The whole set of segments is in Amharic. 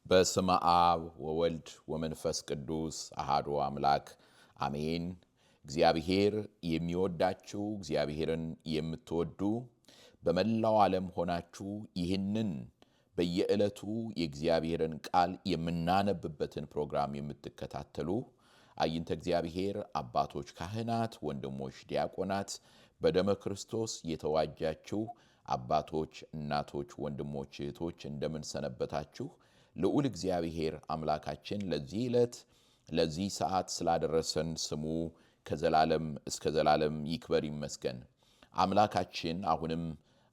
በስመ አብ ወወልድ ወመንፈስ ቅዱስ አሐዱ አምላክ አሜን። እግዚአብሔር የሚወዳችሁ እግዚአብሔርን የምትወዱ በመላው ዓለም ሆናችሁ ይህንን በየዕለቱ የእግዚአብሔርን ቃል የምናነብበትን ፕሮግራም የምትከታተሉ አይንተ እግዚአብሔር አባቶች ካህናት፣ ወንድሞች ዲያቆናት፣ በደመ ክርስቶስ የተዋጃችሁ አባቶች፣ እናቶች፣ ወንድሞች፣ እህቶች እንደምን ሰነበታችሁ? ልዑል እግዚአብሔር አምላካችን ለዚህ ዕለት ለዚህ ሰዓት ስላደረሰን ስሙ ከዘላለም እስከ ዘላለም ይክበር ይመስገን። አምላካችን አሁንም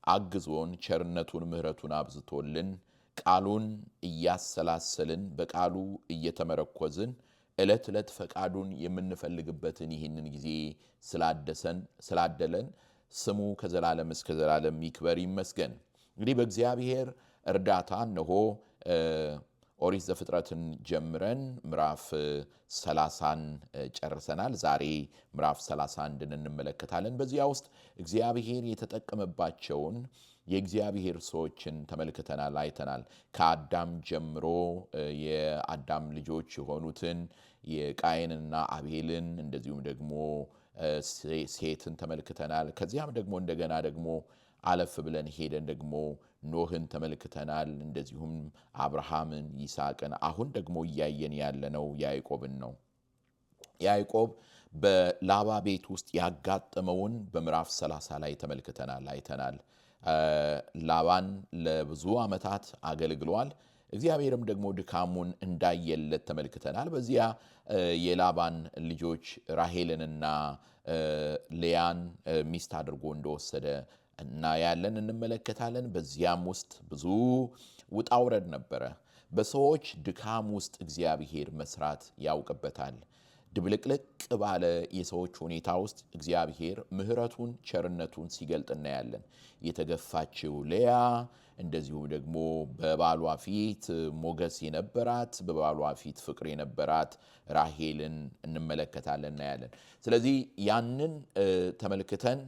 አግዞን ቸርነቱን ምሕረቱን አብዝቶልን ቃሉን እያሰላሰልን በቃሉ እየተመረኮዝን ዕለት ዕለት ፈቃዱን የምንፈልግበትን ይህንን ጊዜ ስላደለን ስሙ ከዘላለም እስከ ዘላለም ይክበር ይመስገን። እንግዲህ በእግዚአብሔር እርዳታ እነሆ ኦሪት ዘፍጥረትን ጀምረን ምዕራፍ 30ን ጨርሰናል። ዛሬ ምዕራፍ 31ን እንመለከታለን። በዚያ ውስጥ እግዚአብሔር የተጠቀመባቸውን የእግዚአብሔር ሰዎችን ተመልክተናል፣ አይተናል። ከአዳም ጀምሮ የአዳም ልጆች የሆኑትን የቃየንና አቤልን እንደዚሁም ደግሞ ሴትን ተመልክተናል። ከዚያም ደግሞ እንደገና ደግሞ አለፍ ብለን ሄደን ደግሞ ኖህን ተመልክተናል። እንደዚሁም አብርሃምን፣ ይስሐቅን፣ አሁን ደግሞ እያየን ያለነው ያዕቆብን ነው። ያዕቆብ በላባ ቤት ውስጥ ያጋጠመውን በምዕራፍ 30 ላይ ተመልክተናል፣ አይተናል። ላባን ለብዙ ዓመታት አገልግሏል። እግዚአብሔርም ደግሞ ድካሙን እንዳየለት ተመልክተናል። በዚያ የላባን ልጆች ራሄልንና ሌያን ሚስት አድርጎ እንደወሰደ እናያለን፣ እንመለከታለን። በዚያም ውስጥ ብዙ ውጣ ውረድ ነበረ። በሰዎች ድካም ውስጥ እግዚአብሔር መስራት ያውቅበታል። ድብልቅልቅ ባለ የሰዎች ሁኔታ ውስጥ እግዚአብሔር ምሕረቱን ቸርነቱን ሲገልጥ እናያለን። የተገፋችው ሌያ እንደዚሁም ደግሞ በባሏ ፊት ሞገስ የነበራት በባሏ ፊት ፍቅር የነበራት ራሄልን እንመለከታለን፣ እናያለን። ስለዚህ ያንን ተመልክተን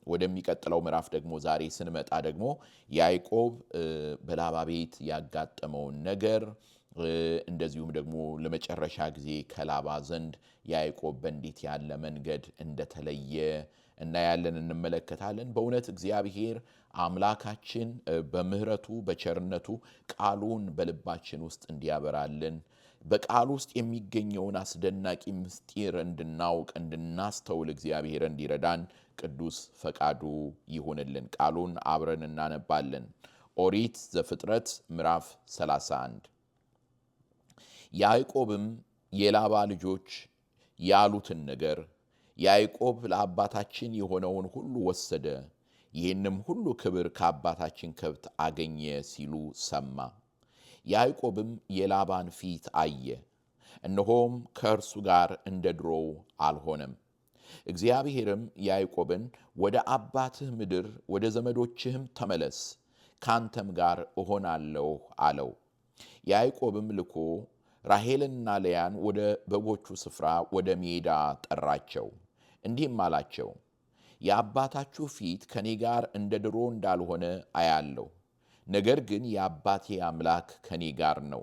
ወደሚቀጥለው ምዕራፍ ደግሞ ዛሬ ስንመጣ ደግሞ ያዕቆብ በላባ ቤት ያጋጠመውን ነገር እንደዚሁም ደግሞ ለመጨረሻ ጊዜ ከላባ ዘንድ ያዕቆብ በእንዴት ያለ መንገድ እንደተለየ እናያለን፣ እንመለከታለን። በእውነት እግዚአብሔር አምላካችን በምሕረቱ በቸርነቱ ቃሉን በልባችን ውስጥ እንዲያበራልን በቃሉ ውስጥ የሚገኘውን አስደናቂ ምስጢር እንድናውቅ እንድናስተውል እግዚአብሔር እንዲረዳን ቅዱስ ፈቃዱ ይሁንልን። ቃሉን አብረን እናነባለን። ኦሪት ዘፍጥረት ምዕራፍ 31 ያዕቆብም የላባ ልጆች ያሉትን ነገር ያዕቆብ ለአባታችን የሆነውን ሁሉ ወሰደ፣ ይህንም ሁሉ ክብር ከአባታችን ከብት አገኘ ሲሉ ሰማ። ያዕቆብም የላባን ፊት አየ፣ እነሆም ከእርሱ ጋር እንደ ድሮው አልሆነም። እግዚአብሔርም ያዕቆብን ወደ አባትህ ምድር ወደ ዘመዶችህም ተመለስ፣ ካንተም ጋር እሆናለሁ አለው። ያዕቆብም ልኮ ራሄልንና ሌያን ወደ በጎቹ ስፍራ ወደ ሜዳ ጠራቸው፣ እንዲህም አላቸው፣ የአባታችሁ ፊት ከኔ ጋር እንደ ድሮ እንዳልሆነ አያለሁ። ነገር ግን የአባቴ አምላክ ከኔ ጋር ነው።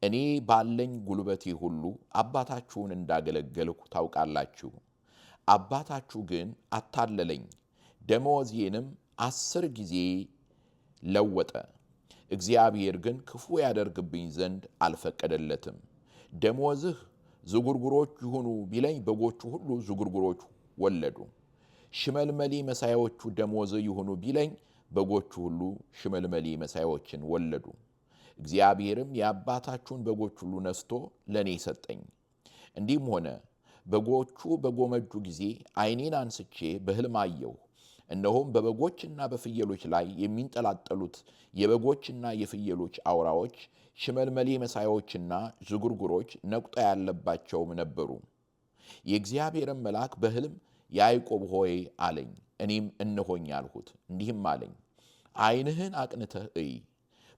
እኔ ባለኝ ጉልበቴ ሁሉ አባታችሁን እንዳገለገልሁ ታውቃላችሁ። አባታችሁ ግን አታለለኝ፣ ደመወዜንም 10 ጊዜ ለወጠ። እግዚአብሔር ግን ክፉ ያደርግብኝ ዘንድ አልፈቀደለትም። ደመወዝህ ዝጉርጉሮች ይሁኑ ቢለኝ በጎቹ ሁሉ ዝጉርጉሮች ወለዱ። ሽመልመሌ መሳዮቹ ደመወዝ ይሁኑ ቢለኝ በጎቹ ሁሉ ሽመልመሌ መሳዮችን ወለዱ። እግዚአብሔርም የአባታችሁን በጎች ሁሉ ነስቶ ለእኔ ሰጠኝ። እንዲህም ሆነ፣ በጎቹ በጎመጁ ጊዜ ዓይኔን አንስቼ በሕልም አየሁ። እነሆም በበጎችና በፍየሎች ላይ የሚንጠላጠሉት የበጎችና የፍየሎች አውራዎች ሽመልመሌ መሳዮችና ዝጉርጉሮች ነቁጣ ያለባቸውም ነበሩ። የእግዚአብሔርን መልአክ በሕልም ያዕቆብ ሆይ አለኝ። እኔም እነሆኝ አልሁት። እንዲህም አለኝ፣ ዓይንህን አቅንተህ እይ፣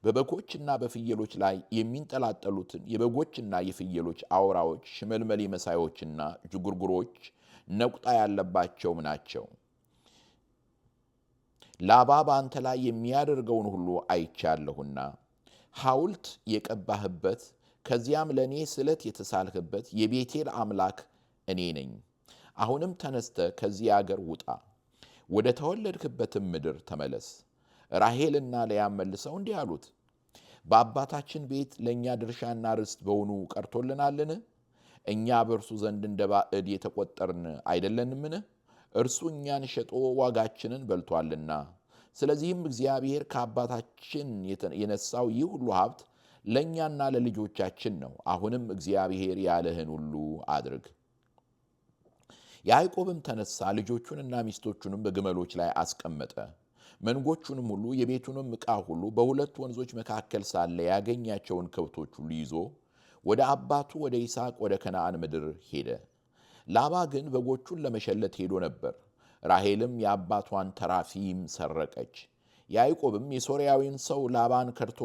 በበጎችና በፍየሎች ላይ የሚንጠላጠሉትን የበጎችና የፍየሎች አውራዎች ሽመልመሌ መሳዮችና ዝጉርጉሮች ነቁጣ ያለባቸውም ናቸው። ላባ በአንተ ላይ የሚያደርገውን ሁሉ አይቻለሁና ሐውልት የቀባህበት ከዚያም ለእኔ ስለት የተሳልህበት የቤቴል አምላክ እኔ ነኝ። አሁንም ተነስተ ከዚህ አገር ውጣ፣ ወደ ተወለድክበትም ምድር ተመለስ። ራሔልና ልያም መልሰው እንዲህ አሉት፣ በአባታችን ቤት ለእኛ ድርሻና ርስት በውኑ ቀርቶልናልን? እኛ በእርሱ ዘንድ እንደ ባዕድ የተቆጠርን አይደለንምን? እርሱ እኛን ሸጦ ዋጋችንን በልቶአልና። ስለዚህም እግዚአብሔር ከአባታችን የነሳው ይህ ሁሉ ሀብት ለእኛና ለልጆቻችን ነው። አሁንም እግዚአብሔር ያለህን ሁሉ አድርግ። ያዕቆብም ተነሳ፣ ልጆቹንና ሚስቶቹንም በግመሎች ላይ አስቀመጠ። መንጎቹንም ሁሉ የቤቱንም ዕቃ ሁሉ በሁለት ወንዞች መካከል ሳለ ያገኛቸውን ከብቶች ሁሉ ይዞ ወደ አባቱ ወደ ይስሐቅ ወደ ከነዓን ምድር ሄደ። ላባ ግን በጎቹን ለመሸለት ሄዶ ነበር። ራሔልም የአባቷን ተራፊም ሰረቀች። ያዕቆብም የሶርያዊን ሰው ላባን ከድቶ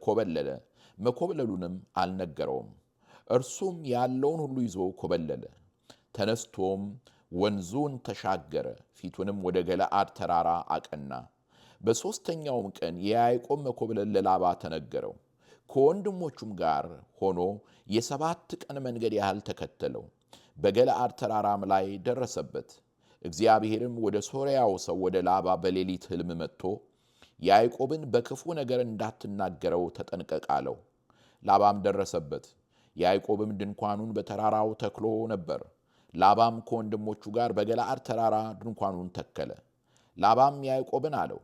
ኮበለለ፣ መኮብለሉንም አልነገረውም። እርሱም ያለውን ሁሉ ይዞ ኮበለለ። ተነስቶም ወንዙን ተሻገረ፣ ፊቱንም ወደ ገለዓድ ተራራ አቀና። በሦስተኛውም ቀን የያዕቆብ መኮብለል ለላባ ተነገረው። ከወንድሞቹም ጋር ሆኖ የ7 ቀን መንገድ ያህል ተከተለው። በገለዓድ ተራራም ላይ ደረሰበት። እግዚአብሔርም ወደ ሶርያው ሰው ወደ ላባ በሌሊት ሕልም መጥቶ ያዕቆብን በክፉ ነገር እንዳትናገረው ተጠንቀቅ አለው። ላባም ደረሰበት። ያዕቆብም ድንኳኑን በተራራው ተክሎ ነበር። ላባም ከወንድሞቹ ጋር በገለዓድ ተራራ ድንኳኑን ተከለ። ላባም ያዕቆብን አለው፣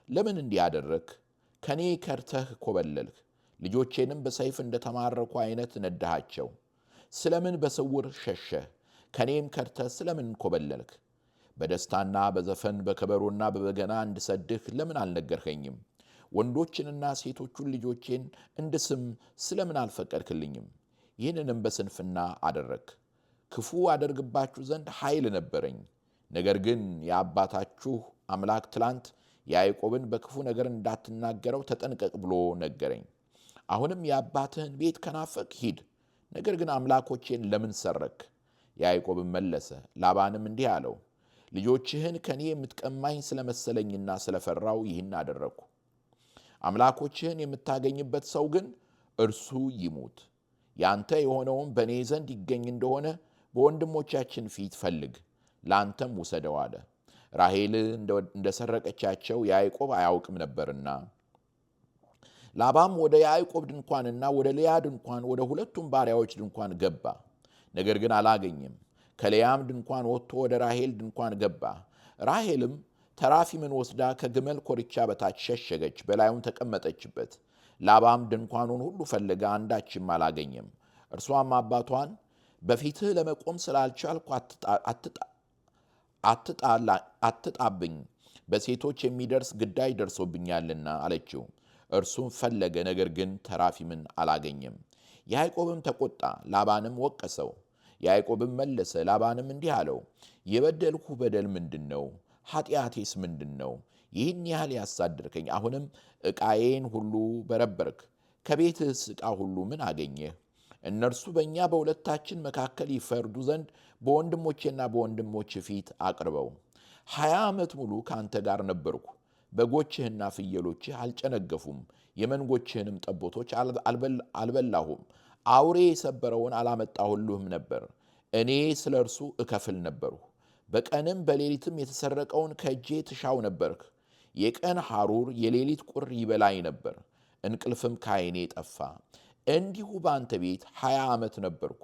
ለምን እንዲህ አደረግህ? ከኔ ከርተህ ኮበለልህ። ልጆቼንም በሰይፍ እንደተማረኩ አይነት ነዳሃቸው። ስለምን በስውር ሸሸህ? ከኔም ከርተህ ስለምን ኮበለልህ? በደስታና በዘፈን በከበሮና በበገና እንድሰድህ ለምን አልነገርኸኝም? ወንዶችንና ሴቶቹን ልጆቼን እንድስም ስለምን አልፈቀድክልኝም? ይህንንም በስንፍና አደረግህ። ክፉ አደርግባችሁ ዘንድ ኃይል ነበረኝ። ነገር ግን የአባታችሁ አምላክ ትላንት ያዕቆብን በክፉ ነገር እንዳትናገረው ተጠንቀቅ ብሎ ነገረኝ። አሁንም የአባትህን ቤት ከናፈቅ ሂድ። ነገር ግን አምላኮቼን ለምን ሰረክ? ያዕቆብም መለሰ፣ ላባንም እንዲህ አለው፣ ልጆችህን ከኔ የምትቀማኝ ስለመሰለኝና ስለፈራው ይህን አደረግኩ። አምላኮችህን የምታገኝበት ሰው ግን እርሱ ይሙት። ያንተ የሆነውም በእኔ ዘንድ ይገኝ እንደሆነ በወንድሞቻችን ፊት ፈልግ፣ ለአንተም ውሰደው አለ። ራሔል እንደሰረቀቻቸው ያዕቆብ አያውቅም ነበርና። ላባም ወደ ያዕቆብ ድንኳንና ወደ ልያ ድንኳን ወደ ሁለቱም ባሪያዎች ድንኳን ገባ፣ ነገር ግን አላገኘም። ከልያም ድንኳን ወጥቶ ወደ ራሔል ድንኳን ገባ። ራሔልም ተራፊምን ወስዳ ከግመል ኮርቻ በታች ሸሸገች፣ በላዩም ተቀመጠችበት። ላባም ድንኳኑን ሁሉ ፈለገ፣ አንዳችም አላገኘም። እርሷም አባቷን በፊትህ ለመቆም ስላልቻልኩ አትጣብኝ፣ በሴቶች የሚደርስ ግዳይ ደርሶብኛልና አለችው። እርሱም ፈለገ፣ ነገር ግን ተራፊምን አላገኘም። ያዕቆብም ተቆጣ፣ ላባንም ወቀሰው። ያዕቆብም መለሰ፣ ላባንም እንዲህ አለው፣ የበደልኩ በደል ምንድን ነው? ኃጢአቴስ ምንድን ነው? ይህን ያህል ያሳድርከኝ? አሁንም ዕቃዬን ሁሉ በረበርክ። ከቤትህስ ዕቃ ሁሉ ምን አገኘህ? እነርሱ በእኛ በሁለታችን መካከል ይፈርዱ ዘንድ በወንድሞቼና በወንድሞች ፊት አቅርበው። 20 ዓመት ሙሉ ከአንተ ጋር ነበርኩ። በጎችህና ፍየሎችህ አልጨነገፉም፣ የመንጎችህንም ጠቦቶች አልበላሁም። አውሬ የሰበረውን አላመጣሁልህም ነበር። እኔ ስለ እርሱ እከፍል ነበርሁ። በቀንም በሌሊትም የተሰረቀውን ከእጄ ትሻው ነበርክ። የቀን ሐሩር የሌሊት ቁር ይበላኝ ነበር፣ እንቅልፍም ከዓይኔ ጠፋ። እንዲሁ በአንተ ቤት 20 ዓመት ነበርኩ።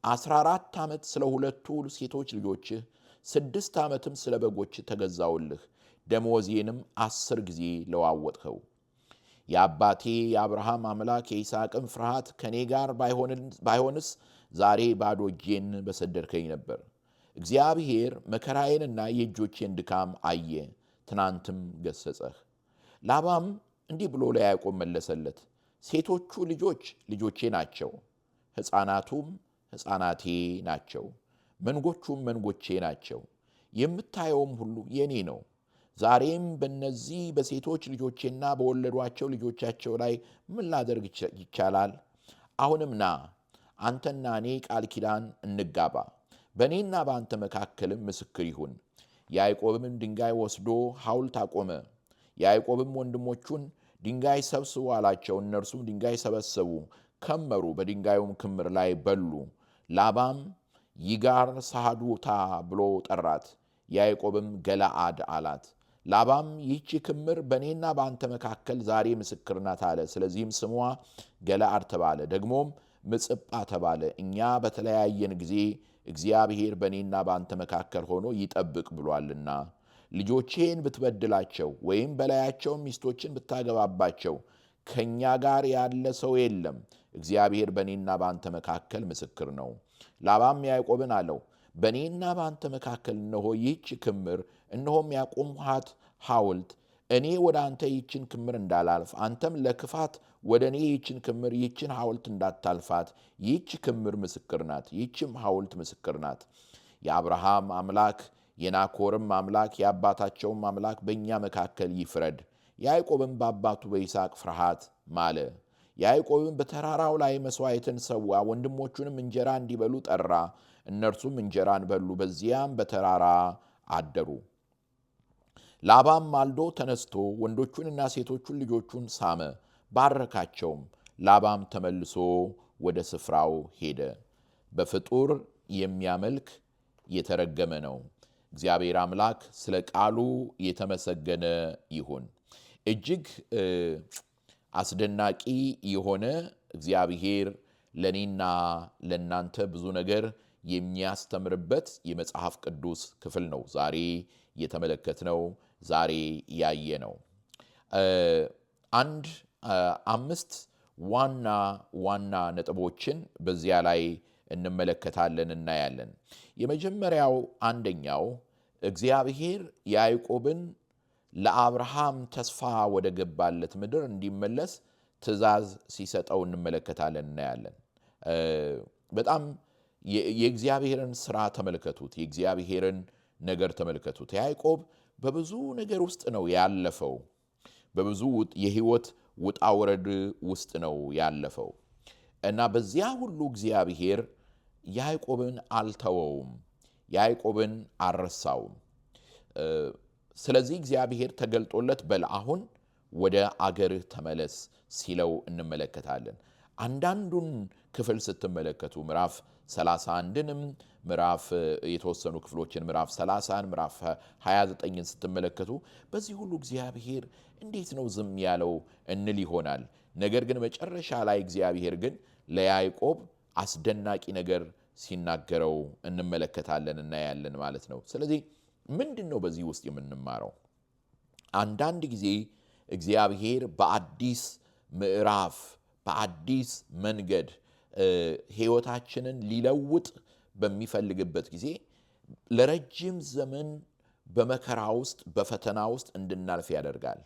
14 ዓመት ስለ ሁለቱ ሴቶች ልጆችህ፣ 6 ዓመትም ስለ በጎችህ ተገዛውልህ። ደመወዜንም 10 ጊዜ ለዋወጥኸው። የአባቴ የአብርሃም አምላክ የይስሐቅም ፍርሃት ከእኔ ጋር ባይሆንስ ዛሬ ባዶ እጄን በሰደድከኝ ነበር። እግዚአብሔር መከራዬንና የእጆቼን ድካም አየ፣ ትናንትም ገሰጸህ። ላባም እንዲህ ብሎ ለያዕቆብ መለሰለት፣ ሴቶቹ ልጆች ልጆቼ ናቸው፣ ሕፃናቱም ሕፃናቴ ናቸው፣ መንጎቹም መንጎቼ ናቸው። የምታየውም ሁሉ የኔ ነው። ዛሬም በእነዚህ በሴቶች ልጆቼና በወለዷቸው ልጆቻቸው ላይ ምን ላደርግ ይቻላል? አሁንም ና፣ አንተና እኔ ቃል ኪዳን እንጋባ፣ በእኔና በአንተ መካከልም ምስክር ይሁን። ያዕቆብም ድንጋይ ወስዶ ሐውልት አቆመ። ያዕቆብም ወንድሞቹን ድንጋይ ሰብስቡ አላቸው። እነርሱም ድንጋይ ሰበሰቡ፣ ከመሩ፣ በድንጋዩም ክምር ላይ በሉ። ላባም ይጋር ሳህዱታ ብሎ ጠራት፣ ያዕቆብም ገለዓድ አላት። ላባም ይህች ክምር በእኔና በአንተ መካከል ዛሬ ምስክር ናት አለ። ስለዚህም ስሟ ገለዓድ ተባለ። ደግሞም ምጽጳ ተባለ፣ እኛ በተለያየን ጊዜ እግዚአብሔር በእኔና በአንተ መካከል ሆኖ ይጠብቅ ብሏልና። ልጆቼን ብትበድላቸው ወይም በላያቸው ሚስቶችን ብታገባባቸው ከእኛ ጋር ያለ ሰው የለም፣ እግዚአብሔር በእኔና በአንተ መካከል ምስክር ነው። ላባም ያዕቆብን አለው፣ በእኔና በአንተ መካከል እነሆ ይህች ክምር፣ እነሆም ያቆምኋት ሐውልት። እኔ ወደ አንተ ይህችን ክምር እንዳላልፍ፣ አንተም ለክፋት ወደ እኔ ይህችን ክምር ይህችን ሐውልት እንዳታልፋት። ይህች ክምር ምስክር ናት፣ ይህችም ሐውልት ምስክር ናት። የአብርሃም አምላክ የናኮርም አምላክ የአባታቸውም አምላክ በእኛ መካከል ይፍረድ። ያዕቆብም በአባቱ በይስሐቅ ፍርሃት ማለ። ያዕቆብም በተራራው ላይ መሥዋዕትን ሰዋ፣ ወንድሞቹንም እንጀራ እንዲበሉ ጠራ። እነርሱም እንጀራን በሉ፣ በዚያም በተራራ አደሩ። ላባም ማልዶ ተነስቶ ወንዶቹንና ሴቶቹን ልጆቹን ሳመ፣ ባረካቸውም። ላባም ተመልሶ ወደ ስፍራው ሄደ። በፍጡር የሚያመልክ የተረገመ ነው። እግዚአብሔር አምላክ ስለ ቃሉ የተመሰገነ ይሁን። እጅግ አስደናቂ የሆነ እግዚአብሔር ለኔና ለናንተ ብዙ ነገር የሚያስተምርበት የመጽሐፍ ቅዱስ ክፍል ነው ዛሬ የተመለከትነው፣ ዛሬ ያየነው። አንድ አምስት ዋና ነጥቦችን በዚያ ላይ እንመለከታለን፣ እናያለን። የመጀመሪያው አንደኛው እግዚአብሔር ያዕቆብን ለአብርሃም ተስፋ ወደ ገባለት ምድር እንዲመለስ ትእዛዝ ሲሰጠው እንመለከታለን፣ እናያለን። በጣም የእግዚአብሔርን ስራ ተመልከቱት፣ የእግዚአብሔርን ነገር ተመልከቱት። ያዕቆብ በብዙ ነገር ውስጥ ነው ያለፈው፣ በብዙ የህይወት ውጣ ውረድ ውስጥ ነው ያለፈው እና በዚያ ሁሉ እግዚአብሔር ያዕቆብን አልተወውም፣ ያዕቆብን አልረሳውም። ስለዚህ እግዚአብሔር ተገልጦለት በል አሁን ወደ አገርህ ተመለስ ሲለው እንመለከታለን። አንዳንዱን ክፍል ስትመለከቱ ምዕራፍ 31ንም ምዕራፍ የተወሰኑ ክፍሎችን ምዕራፍ 30ን ምዕራፍ 29ን ስትመለከቱ በዚህ ሁሉ እግዚአብሔር እንዴት ነው ዝም ያለው እንል ይሆናል። ነገር ግን መጨረሻ ላይ እግዚአብሔር ግን ለያዕቆብ አስደናቂ ነገር ሲናገረው እንመለከታለን፣ እናያለን ማለት ነው። ስለዚህ ምንድነው በዚህ ውስጥ የምንማረው? አንዳንድ ጊዜ እግዚአብሔር በአዲስ ምዕራፍ በአዲስ መንገድ ህይወታችንን ሊለውጥ በሚፈልግበት ጊዜ ለረጅም ዘመን በመከራ ውስጥ በፈተና ውስጥ እንድናልፍ ያደርጋል።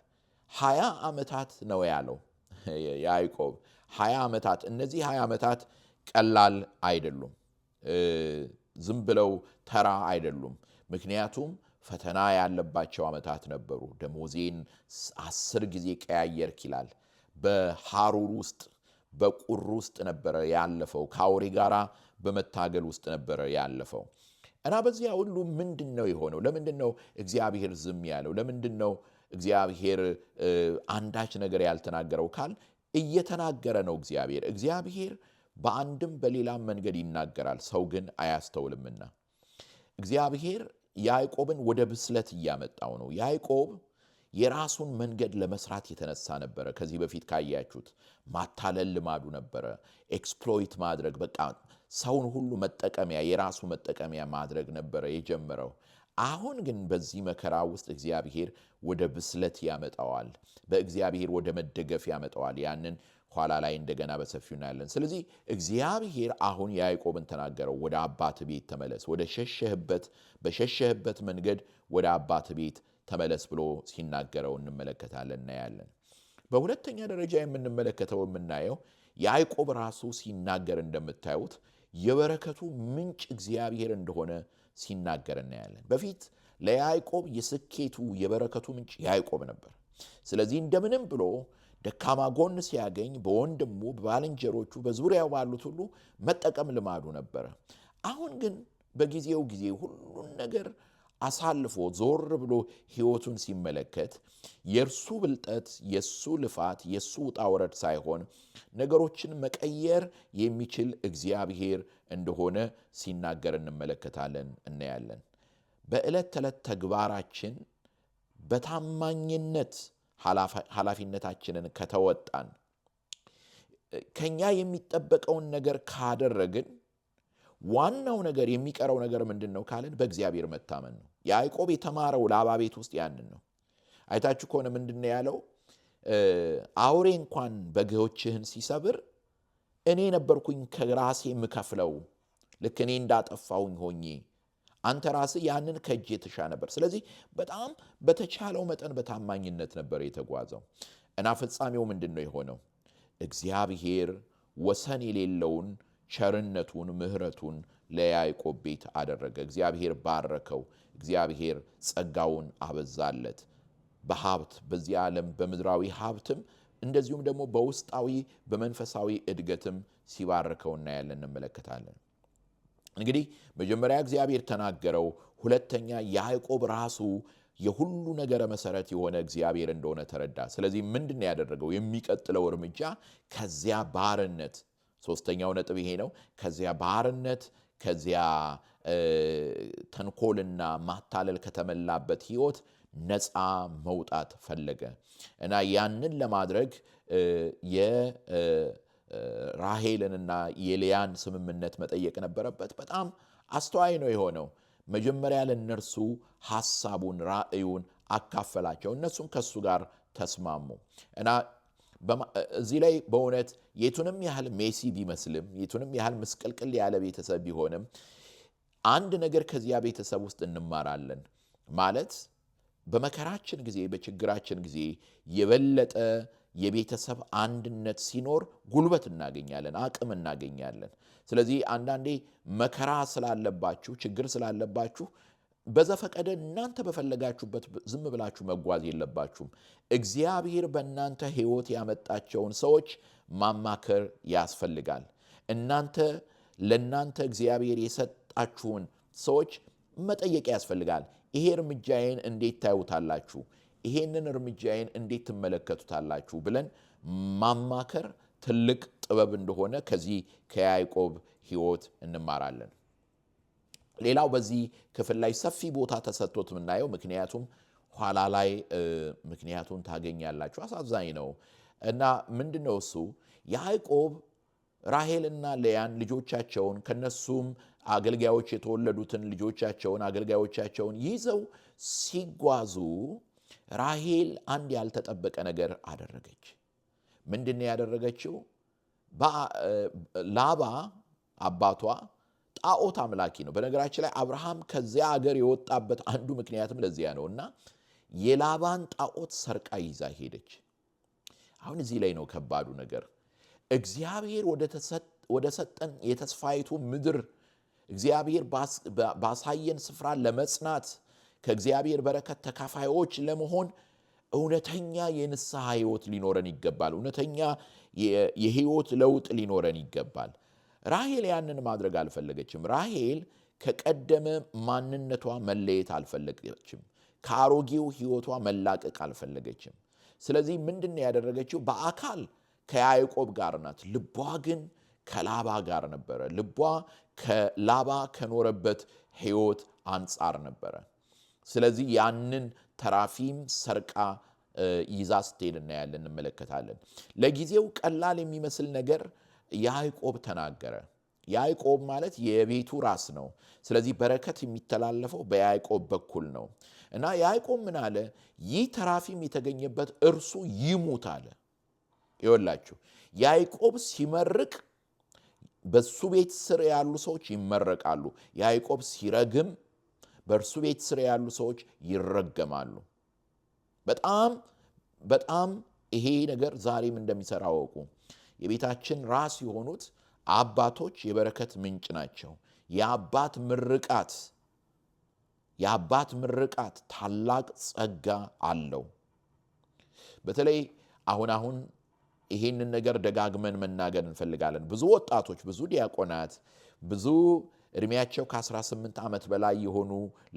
20 ዓመታት ነው ያለው ያዕቆብ 20 ዓመታት። እነዚህ 20 ዓመታት ቀላል አይደሉም፣ ዝም ብለው ተራ አይደሉም። ምክንያቱም ፈተና ያለባቸው ዓመታት ነበሩ። ደሞዜን 10 ጊዜ ቀያየርክ ይላል። በሐሩር ውስጥ በቁር ውስጥ ነበረ ያለፈው። ከአውሬ ጋራ በመታገል ውስጥ ነበረ ያለፈው እና በዚያ ሁሉ ምንድነው የሆነው? ለምንድነው እግዚአብሔር ዝም ያለው? ለምንድነው እግዚአብሔር አንዳች ነገር ያልተናገረው ካል እየተናገረ ነው እግዚአብሔር። እግዚአብሔር በአንድም በሌላም መንገድ ይናገራል፣ ሰው ግን አያስተውልምና እግዚአብሔር ያዕቆብን ወደ ብስለት እያመጣው ነው። ያዕቆብ የራሱን መንገድ ለመስራት የተነሳ ነበረ። ከዚህ በፊት ካያችሁት ማታለል ልማዱ ነበረ። ኤክስፕሎይት ማድረግ፣ በቃ ሰውን ሁሉ መጠቀሚያ፣ የራሱ መጠቀሚያ ማድረግ ነበረ የጀመረው። አሁን ግን በዚህ መከራ ውስጥ እግዚአብሔር ወደ ብስለት ያመጣዋል፣ በእግዚአብሔር ወደ መደገፍ ያመጣዋል። ያንን ኋላ ላይ እንደገና በሰፊው እናያለን። ስለዚህ እግዚአብሔር አሁን ያዕቆብን ተናገረው፣ ወደ አባት ቤት ተመለስ፣ ወደ በሸሸህበት መንገድ ወደ አባት ቤት ተመለስ ብሎ ሲናገረው እንመለከታለን፣ እናያለን። በሁለተኛ ደረጃ የምንመለከተው የምናየው ያዕቆብ ራሱ ሲናገር እንደምታዩት የበረከቱ ምንጭ እግዚአብሔር እንደሆነ ሲናገር እናያለን። በፊት ለያዕቆብ የስኬቱ የበረከቱ ምንጭ ያዕቆብ ነበር። ስለዚህ እንደምንም ብሎ ደካማ ጎን ሲያገኝ በወንድሙ በባልንጀሮቹ በዙሪያው ባሉት ሁሉ መጠቀም ልማዱ ነበረ። አሁን ግን በጊዜው ጊዜ ሁሉን ነገር አሳልፎ ዞር ብሎ ሕይወቱን ሲመለከት የእርሱ ብልጠት፣ የእሱ ልፋት፣ የእሱ ውጣ ወረድ ሳይሆን ነገሮችን መቀየር የሚችል እግዚአብሔር እንደሆነ ሲናገር እንመለከታለን፣ እናያለን። በዕለት ተዕለት ተግባራችን በታማኝነት ኃላፊነታችንን ከተወጣን ከኛ የሚጠበቀውን ነገር ካደረግን ዋናው ነገር የሚቀረው ነገር ምንድነው ካልን በእግዚአብሔር መታመን ነው። ያዕቆብ የተማረው ላባ ቤት ውስጥ ያንን ነው። አይታችሁ ከሆነ ምንድነው ያለው? አውሬ እንኳን በጎችህን ሲሰብር እኔ ነበርኩኝ ከራሴ የምከፍለው፣ ልክ እኔ እንዳጠፋውኝ ሆኜ አንተ ራስህ ያንን ከእጄ ትሻ ነበር። ስለዚህ በጣም በተቻለው መጠን በታማኝነት ነበር የተጓዘው እና ፍጻሜው ምንድነው የሆነው? እግዚአብሔር ወሰን የሌለውን ቸርነቱን፣ ምሕረቱን ለያዕቆብ ቤት አደረገ። እግዚአብሔር ባረከው። እግዚአብሔር ጸጋውን አበዛለት። በሀብት በዚህ ዓለም በምድራዊ ሀብትም እንደዚሁም ደግሞ በውስጣዊ በመንፈሳዊ እድገትም ሲባርከው እናያለን፣ እንመለከታለን። እንግዲህ መጀመሪያ እግዚአብሔር ተናገረው፣ ሁለተኛ ያዕቆብ ራሱ የሁሉ ነገር መሰረት የሆነ እግዚአብሔር እንደሆነ ተረዳ። ስለዚህ ምንድነው ያደረገው? የሚቀጥለው እርምጃ ከዚያ ባርነት፣ ሶስተኛው ነጥብ ይሄ ነው። ከዚያ ባርነት፣ ከዚያ ተንኮልና ማታለል ከተመላበት ህይወት ነፃ መውጣት ፈለገ እና ያንን ለማድረግ የራሔልንና የልያን ስምምነት መጠየቅ ነበረበት። በጣም አስተዋይ ነው የሆነው። መጀመሪያ ለነርሱ ሐሳቡን፣ ራእዩን አካፈላቸው። እነሱም ከሱ ጋር ተስማሙ እና እዚህ ላይ በእውነት የቱንም ያህል ሜሲ ቢመስልም የቱንም ያህል ምስቅልቅል ያለ ቤተሰብ ቢሆንም አንድ ነገር ከዚያ ቤተሰብ ውስጥ እንማራለን። ማለት በመከራችን ጊዜ በችግራችን ጊዜ የበለጠ የቤተሰብ አንድነት ሲኖር ጉልበት እናገኛለን፣ አቅም እናገኛለን። ስለዚህ አንዳንዴ መከራ ስላለባችሁ፣ ችግር ስላለባችሁ በዘፈቀደ እናንተ በፈለጋችሁበት ዝም ብላችሁ መጓዝ የለባችሁም። እግዚአብሔር በእናንተ ሕይወት ያመጣቸውን ሰዎች ማማከር ያስፈልጋል። እናንተ ለእናንተ እግዚአብሔር የሰጣችሁን ሰዎች መጠየቅ ያስፈልጋል። ይሄ እርምጃዬን እንዴት ታዩታላችሁ? ይሄንን እርምጃዬን እንዴት ትመለከቱታላችሁ? ብለን ማማከር ትልቅ ጥበብ እንደሆነ ከዚህ ከያዕቆብ ሕይወት እንማራለን። ሌላው በዚህ ክፍል ላይ ሰፊ ቦታ ተሰጥቶት የምናየው ምክንያቱም ኋላ ላይ ምክንያቱን ታገኛላችሁ። አሳዛኝ ነው እና ምንድነው እሱ? ያዕቆብ ራሔልና ልያን ልጆቻቸውን ከነሱም አገልጋዮች የተወለዱትን ልጆቻቸውን አገልጋዮቻቸውን ይዘው ሲጓዙ ራሔል አንድ ያልተጠበቀ ነገር አደረገች። ምንድነው ያደረገችው? ላባ አባቷ ጣዖት አምላኪ ነው። በነገራችን ላይ አብርሃም ከዚያ አገር የወጣበት አንዱ ምክንያትም ለዚያ ነው እና የላባን ጣዖት ሰርቃ ይዛ ሄደች። አሁን እዚህ ላይ ነው ከባዱ ነገር። እግዚአብሔር ወደ ሰጠን የተስፋይቱ ምድር እግዚአብሔር ባሳየን ስፍራ ለመጽናት ከእግዚአብሔር በረከት ተካፋዮች ለመሆን እውነተኛ የንስሐ ሕይወት ሊኖረን ይገባል። እውነተኛ የሕይወት ለውጥ ሊኖረን ይገባል። ራሔል ያንን ማድረግ አልፈለገችም። ራሔል ከቀደመ ማንነቷ መለየት አልፈለገችም። ከአሮጌው ሕይወቷ መላቀቅ አልፈለገችም። ስለዚህ ምንድነው ያደረገችው? በአካል ከያዕቆብ ጋር ናት፣ ልቧ ግን ከላባ ጋር ነበረ። ልቧ ከላባ ከኖረበት ሕይወት አንጻር ነበረ። ስለዚህ ያንን ተራፊም ሰርቃ ይዛ ስትሄድ እናያለን፣ እንመለከታለን። ለጊዜው ቀላል የሚመስል ነገር ያዕቆብ ተናገረ። ያዕቆብ ማለት የቤቱ ራስ ነው። ስለዚህ በረከት የሚተላለፈው በያዕቆብ በኩል ነው እና ያዕቆብ ምን አለ? ይህ ተራፊም የተገኘበት እርሱ ይሙት አለ። ይወላችሁ ያዕቆብ ሲመርቅ በሱ ቤት ስር ያሉ ሰዎች ይመረቃሉ። ያዕቆብ ሲረግም በእርሱ ቤት ስር ያሉ ሰዎች ይረገማሉ። በጣም ይሄ ነገር ዛሬም እንደሚሰራ አወቁ። የቤታችን ራስ የሆኑት አባቶች የበረከት ምንጭ ናቸው። የአባት ምርቃት ታላቅ ጸጋ አለው። በተለይ አሁን ይሄንን ነገር ደጋግመን መናገር እንፈልጋለን። ብዙ ወጣቶች፣ ብዙ ዲያቆናት፣ ብዙ እድሜያቸው ከ18 ዓመት በላይ የሆኑ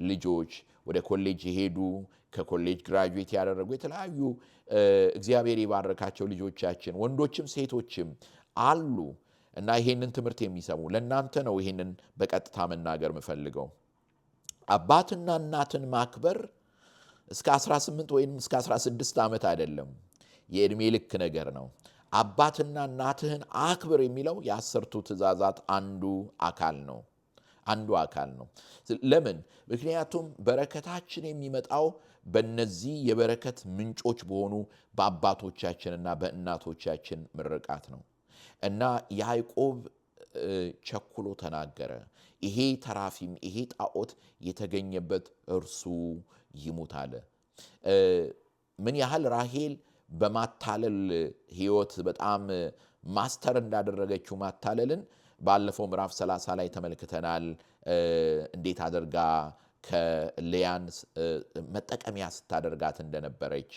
ልጆች ወደ ኮሌጅ የሄዱ ከኮሌጅ ግራጁዌት ያደረጉ የተለያዩ እግዚአብሔር የባረካቸው ልጆቻችን ወንዶችም ሴቶችም አሉ እና ይሄንን ትምህርት የሚሰሙ ለእናንተ ነው ይሄንን በቀጥታ መናገር የምፈልገው። አባትና እናትን ማክበር እስከ 18 ወይም እስከ 16 ዓመት አይደለም፣ የዕድሜ ልክ ነገር ነው። አባትና እናትህን አክብር የሚለው የ10ቱ ትእዛዛት አንዱ አካል ነው። ለምን? ምክንያቱም በረከታችን የሚመጣው በእነዚህ የበረከት ምንጮች በሆኑ በአባቶቻችንና በእናቶቻችን ምርቃት ነው እና ያዕቆብ ቸኩሎ ተናገረ። ይሄ ተራፊም ይሄ ጣዖት የተገኘበት እርሱ ይሙት አለ። ምን ያህል ራሔል በማታለል ሕይወት በጣም ማስተር እንዳደረገችው ማታለልን ባለፈው ምዕራፍ 30 ላይ ተመልክተናል። እንዴት አድርጋ ከልያን መጠቀሚያ ስታደርጋት እንደነበረች።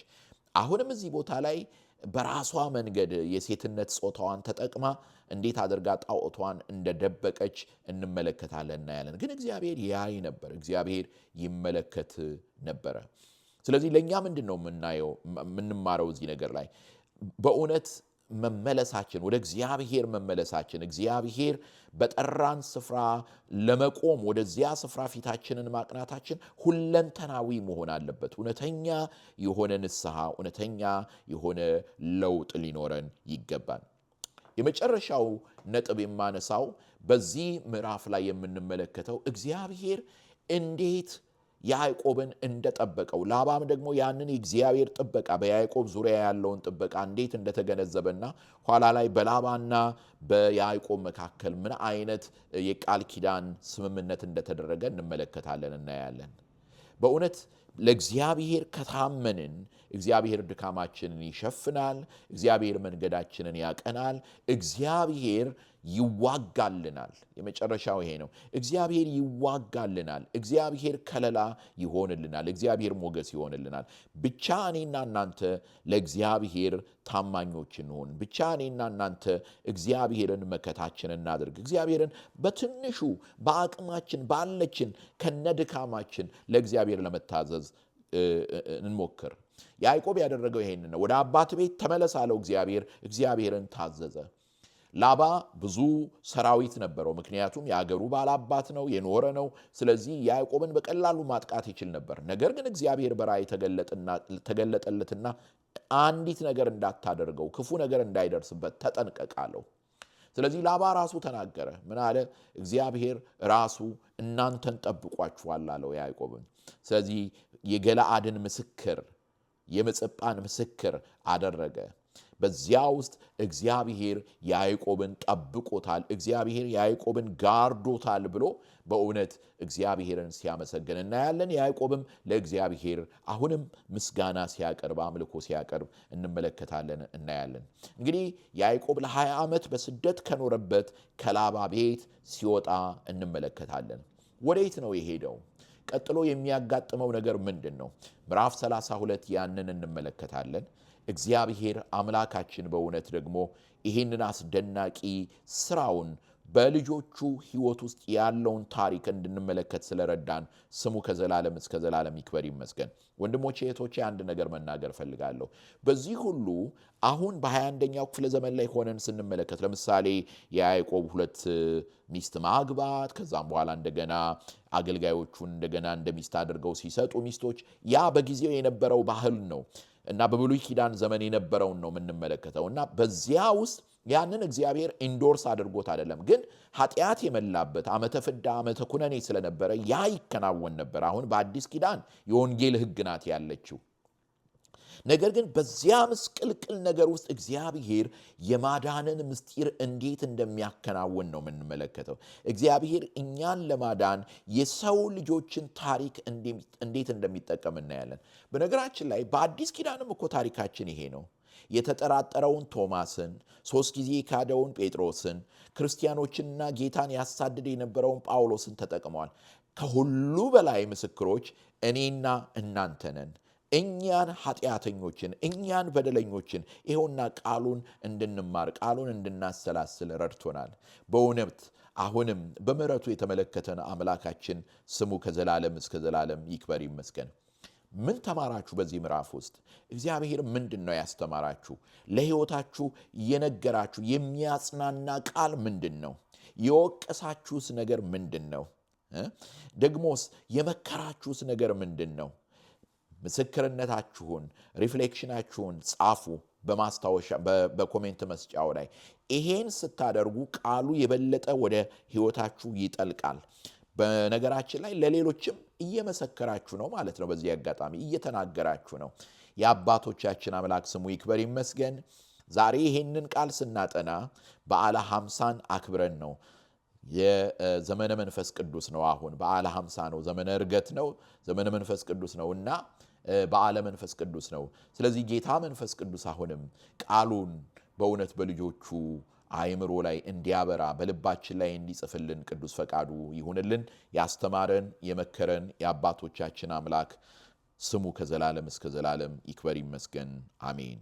አሁንም እዚህ ቦታ ላይ በራሷ መንገድ የሴትነት ጾታዋን ተጠቅማ እንዴት አድርጋ ጣዖቷን እንደደበቀች እንመለከታለን እናያለን። ግን እግዚአብሔር ያይ ነበር፣ እግዚአብሔር ይመለከት ነበረ። ስለዚህ ለእኛ ምንድን ነው የምንማረው እዚህ ነገር ላይ? በእውነት መመለሳችን፣ ወደ እግዚአብሔር መመለሳችን፣ እግዚአብሔር በጠራን ስፍራ ለመቆም ወደዚያ ስፍራ ፊታችንን ማቅናታችን ሁለንተናዊ መሆን አለበት። እውነተኛ የሆነ ንስሐ፣ እውነተኛ የሆነ ለውጥ ሊኖረን ይገባል። የመጨረሻው ነጥብ የማነሳው በዚህ ምዕራፍ ላይ የምንመለከተው እግዚአብሔር እንዴት ያዕቆብን እንደጠበቀው፣ ላባም ደግሞ ያንን የእግዚአብሔር ጥበቃ በያዕቆብ ዙሪያ ያለውን ጥበቃ እንዴት እንደተገነዘበና ኋላ ላይ በላባና በያዕቆብ መካከል ምን አይነት የቃል ኪዳን ስምምነት እንደተደረገ እንመለከታለን፣ እናያለን። በእውነት ለእግዚአብሔር ከታመንን እግዚአብሔር ድካማችንን ይሸፍናል፣ እግዚአብሔር መንገዳችንን ያቀናል፣ እግዚአብሔር ይዋጋልናል። የመጨረሻው ይሄ ነው። እግዚአብሔር ይዋጋልናል፣ እግዚአብሔር ከለላ ይሆንልናል፣ እግዚአብሔር ሞገስ ይሆንልናል። ብቻ እኔና እናንተ ለእግዚአብሔር ታማኞች እንሆን። ብቻ እኔና እናንተ እግዚአብሔርን መከታችን እናድርግ። እግዚአብሔርን በትንሹ በአቅማችን ባለችን ከነድካማችን ለእግዚአብሔር ለመታዘዝ እንሞክር። ያዕቆብ ያደረገው ይሄንን ነው። ወደ አባት ቤት ተመለስ አለው እግዚአብሔር። እግዚአብሔርን ታዘዘ። ላባ ብዙ ሰራዊት ነበረው፣ ምክንያቱም የአገሩ ባላባት ነው፣ የኖረ ነው። ስለዚህ ያዕቆብን በቀላሉ ማጥቃት ይችል ነበር። ነገር ግን እግዚአብሔር በራእይ ተገለጠለትና አንዲት ነገር እንዳታደርገው፣ ክፉ ነገር እንዳይደርስበት ተጠንቀቅ አለው። ስለዚህ ላባ ራሱ ተናገረ። ምን አለ? እግዚአብሔር ራሱ እናንተን ጠብቋችኋል አለው ያዕቆብን። ስለዚህ የገለአድን ምስክር፣ የምጽጳን ምስክር አደረገ። በዚያ ውስጥ እግዚአብሔር ያዕቆብን ጠብቆታል፣ እግዚአብሔር ያዕቆብን ጋርዶታል ብሎ በእውነት እግዚአብሔርን ሲያመሰግን እናያለን። ያዕቆብም ለእግዚአብሔር አሁንም ምስጋና ሲያቀርብ፣ አምልኮ ሲያቀርብ እንመለከታለን፣ እናያለን። እንግዲህ ያዕቆብ ለ20 ዓመት በስደት ከኖረበት ከላባ ቤት ሲወጣ እንመለከታለን። ወዴት ነው የሄደው? ቀጥሎ የሚያጋጥመው ነገር ምንድን ነው? ምዕራፍ 32 ያንን እንመለከታለን። እግዚአብሔር አምላካችን በእውነት ደግሞ ይህንን አስደናቂ ስራውን በልጆቹ ሕይወት ውስጥ ያለውን ታሪክ እንድንመለከት ስለረዳን ስሙ ከዘላለም እስከ ዘላለም ይክበር ይመስገን። ወንድሞቼ እህቶቼ፣ አንድ ነገር መናገር ፈልጋለሁ። በዚህ ሁሉ አሁን በ21ኛው ክፍለ ዘመን ላይ ሆነን ስንመለከት ለምሳሌ የያዕቆብ 2 ሚስት ማግባት፣ ከዛም በኋላ እንደገና አገልጋዮቹን እንደገና እንደ ሚስት አድርገው ሲሰጡ ሚስቶች፣ ያ በጊዜው የነበረው ባህል ነው እና በብሉይ ኪዳን ዘመን የነበረውን ነው የምንመለከተው እና በዚያ ውስጥ ያንን እግዚአብሔር ኢንዶርስ አድርጎት አይደለም፣ ግን ኃጢአት የመላበት ዓመተ ፍዳ ዓመተ ኩነኔ ስለነበረ ያ ይከናወን ነበር። አሁን በአዲስ ኪዳን የወንጌል ሕግ ናት ያለችው። ነገር ግን በዚያ ምስቅልቅል ነገር ውስጥ እግዚአብሔር የማዳንን ምስጢር እንዴት እንደሚያከናውን ነው የምንመለከተው። እግዚአብሔር እኛን ለማዳን የሰው ልጆችን ታሪክ እንዴት እንደሚጠቀም እናያለን። በነገራችን ላይ በአዲስ ኪዳንም እኮ ታሪካችን ይሄ ነው። የተጠራጠረውን ቶማስን፣ 3 ጊዜ የካደውን ጴጥሮስን፣ ክርስቲያኖችንና ጌታን ያሳድድ የነበረውን ጳውሎስን ተጠቅመዋል። ከሁሉ በላይ ምስክሮች እኔና እናንተ ነን። እኛን ኃጢአተኞችን፣ እኛን በደለኞችን ይኸውና ቃሉን እንድንማር ቃሉን እንድናሰላስል ረድቶናል። በእውነት አሁንም በምሕረቱ የተመለከተን አምላካችን ስሙ ከዘላለም እስከ ዘላለም ይክበር ይመስገን። ምን ተማራችሁ? በዚህ ምዕራፍ ውስጥ እግዚአብሔር ምንድነው ያስተማራችሁ? ለሕይወታችሁ የነገራችሁ የሚያጽናና ቃል ምንድነው? የወቀሳችሁስ ነገር ምንድነው? ደግሞስ የመከራችሁስ ነገር ምንድነው? ምስክርነታችሁን ሪፍሌክሽናችሁን ጻፉ በማስታወሻ በኮሜንት መስጫው ላይ። ይሄን ስታደርጉ ቃሉ የበለጠ ወደ ሕይወታችሁ ይጠልቃል። በነገራችን ላይ ለሌሎችም እየመሰከራችሁ ነው ማለት ነው። በዚህ አጋጣሚ እየተናገራችሁ ነው። የአባቶቻችን አምላክ ስሙ ይክበር ይመስገን። ዛሬ ይሄንን ቃል ስናጠና በዓለ ሀምሳን አክብረን ነው። የዘመነ መንፈስ ቅዱስ ነው። አሁን በዓለ ሀምሳ ነው። ዘመነ ዕርገት ነው። ዘመነ መንፈስ ቅዱስ ነው እና በዓለ መንፈስ ቅዱስ ነው። ስለዚህ ጌታ መንፈስ ቅዱስ አሁንም ቃሉን በእውነት በልጆቹ አእምሮ ላይ እንዲያበራ በልባችን ላይ እንዲጽፍልን ቅዱስ ፈቃዱ ይሁንልን። ያስተማረን የመከረን የአባቶቻችን አምላክ ስሙ ከዘላለም እስከ ዘላለም ይክበር ይመስገን። አሜን።